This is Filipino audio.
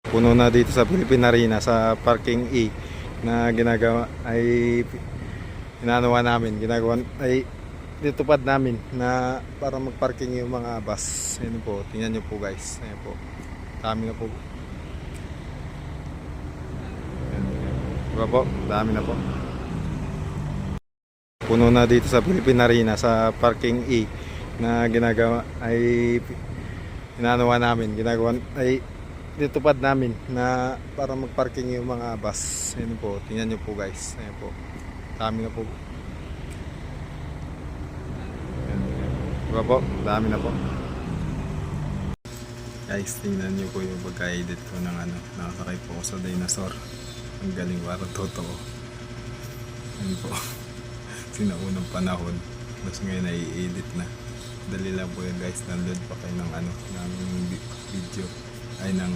Puno na dito sa Philippine Arena sa parking E na ginagawa ay ginagawa namin, ditupad namin na para magparking yung mga bus. Ayun po, tingnan nyo po guys. Ayun po, dami na po. Ayun. Diba po, dami na po. Puno na dito sa Philippine Arena sa parking E na ginagawa namin, ditupad namin na para magparking yung mga bus. Ayun po, tingnan nyo po guys. Ayun po, dami na po. Ayun. Diba po, dami na po. Guys, tingnan nyo po yung pagka-edit ko ng nakasakay po ako sa dinosaur. Ang galing, parang totoo. Ayun po. Sinaunang panahon, tapos ngayon na-i-edit na. Dali lang po yan guys, download pa kayo ng ng video ay ng